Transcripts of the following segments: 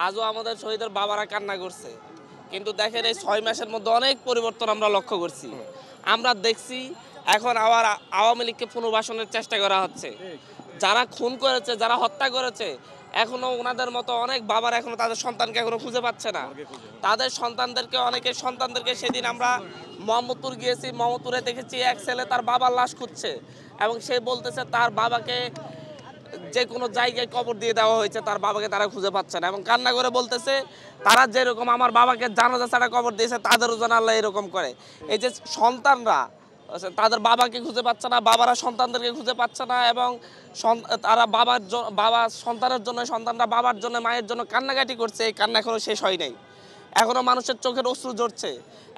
আজও আমাদের শহীদের বাবারা কান্না করছে। কিন্তু দেখেন এই 6 মাসের মধ্যে অনেক পরিবর্তন আমরা লক্ষ্য করছি। আমরা দেখছি এখন আবার আওয়ামী লীগকে পুনর্বাসনের চেষ্টা করা হচ্ছে। যারা খুন করেছে, যারা হত্যা করেছে, এখনো ওনাদের মতো অনেক বাবারা এখনো তাদের সন্তানকে এখনো খুঁজে পাচ্ছে না। তাদের সন্তানদেরকে, অনেকের সন্তানদেরকে সেদিন আমরা মোহাম্মদপুর গিয়েছি, মোহাম্মদপুরে দেখেছি এক ছেলে তার বাবার লাশ খুঁজছে এবং সে বলতেছে তার বাবাকে যে কোনো জায়গায় কবর দিয়ে দেওয়া হয়েছে, তার বাবাকে তারা খুঁজে পাচ্ছে না এবং কান্না করে বলতেছে তারা যেরকম আমার বাবাকে জানাজা ছাড়া কবর দিয়েছে তাদেরও যেন আল্লাহ এরকম করে। এই যে সন্তানরা তাদের বাবাকে খুঁজে পাচ্ছে না, বাবারা সন্তানদেরকে খুঁজে পাচ্ছে না এবং তারা বাবা সন্তানের জন্য, সন্তানরা বাবার জন্য, মায়ের জন্য কান্নাকাটি করছে। এই কান্না এখনো শেষ হয় নাই। এখনো মানুষের চোখের অশ্রু ঝরছে,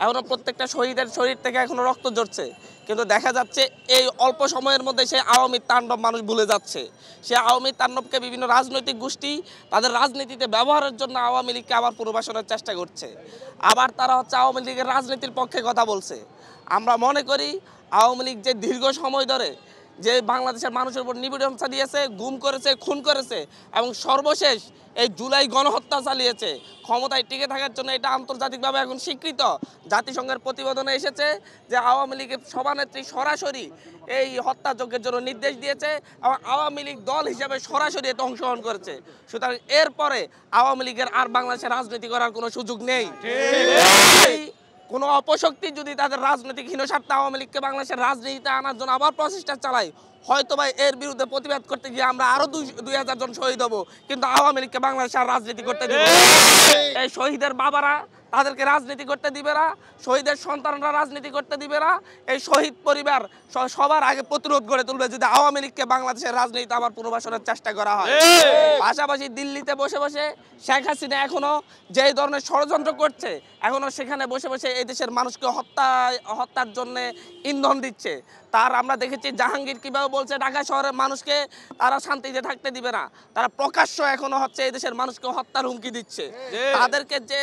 এখনো প্রত্যেকটা শহীদের শরীর থেকে এখনো রক্ত ঝরছে। কিন্তু দেখা যাচ্ছে এই অল্প সময়ের মধ্যে সেই আওয়ামী তাণ্ডব মানুষ ভুলে যাচ্ছে। সে আওয়ামী তাণ্ডবকে বিভিন্ন রাজনৈতিক গোষ্ঠী তাদের রাজনীতিতে ব্যবহারের জন্য আওয়ামী লীগকে আবার পুনর্বাসনের চেষ্টা করছে। আবার তারা হচ্ছে আওয়ামী লীগের রাজনীতির পক্ষে কথা বলছে। আমরা মনে করি আওয়ামী লীগ যে দীর্ঘ সময় ধরে যে বাংলাদেশের মানুষের উপর নিপীড়ন চালিয়েছে, গুম করেছে, খুন করেছে এবং সর্বশেষ এই জুলাই গণহত্যা চালিয়েছে, ক্ষমতায় টিকে থাকার জন্য এটা আন্তর্জাতিকভাবে এখন স্বীকৃত। জাতিসংঘের প্রতিবেদনে এসেছে যে আওয়ামী লীগের সভানেত্রী সরাসরি এই হত্যাযজ্ঞের জন্য নির্দেশ দিয়েছে এবং আওয়ামী লীগ দল হিসেবে সরাসরি এতে অংশগ্রহণ করেছে। সুতরাং এরপরে আওয়ামী লীগের আর বাংলাদেশে রাজনীতি করার কোনো সুযোগ নেই। কোনো অপশক্তি যদি তাদের রাজনৈতিক হীনস্বার্থে আওয়ামী লীগকে বাংলাদেশের রাজনীতিতে আনার জন্য আবার প্রচেষ্টা চালায়, হয়তো বা এর বিরুদ্ধে প্রতিবাদ করতে গিয়ে আমরা আরো 2000 জন শহীদ হবো, কিন্তু আওয়ামী লীগকে বাংলাদেশে আর রাজনীতি করতে দিব না। এই শহীদের বাবারা তাদেরকে রাজনীতি করতে দিবে না, শহীদের সন্তানরা রাজনীতি করতে দিবে না। এই শহীদ পরিবার সবার আগে প্রতিরোধ গড়ে তুলবে যদি আওয়ামী লীগকে বাংলাদেশের রাজনীতিতে আবার পুনর্বাসনের চেষ্টা করা হয়। পাশাপাশি দিল্লিতে বসে বসে শেখ হাসিনা এখনো যে ধরনের ষড়যন্ত্র করছে, এখনো সেখানে বসে বসে এই দেশের মানুষকে হত্যার জন্য ইন্ধন দিচ্ছে। তার আমরা দেখেছি জাহাঙ্গীর কিভাবে বলছে ঢাকা শহরের মানুষকে তারা শান্তিতে থাকতে দিবে না, তারা প্রকাশ্য এখনো হচ্ছে এই দেশের মানুষকে হত্যার হুমকি দিচ্ছে। তাদেরকে যে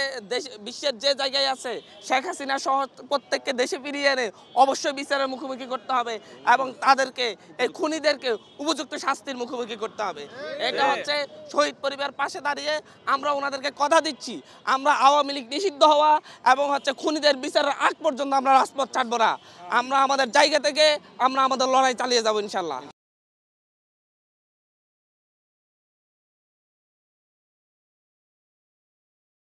বিশ্বের যে জায়গায় আছে শেখ হাসিনা সহ প্রত্যেককে দেশে ফিরিয়ে এনে অবশ্যই বিচারের মুখোমুখি করতে হবে এবং তাদেরকে এই খুনিদেরকে উপযুক্ত শাস্তির মুখোমুখি করতে হবে। এটা হচ্ছে শহীদ পরিবার পাশে দাঁড়িয়ে আমরা ওনাদেরকে কথা দিচ্ছি, আমরা আওয়ামী লীগ নিষিদ্ধ হওয়া এবং হচ্ছে খুনিদের বিচারের আগ পর্যন্ত আমরা রাজপথ ছাড়বো না। আমরা আমাদের জায়গা থেকে আমরা আমাদের লড়াই চালিয়ে যাবো ইনশাল্লাহ।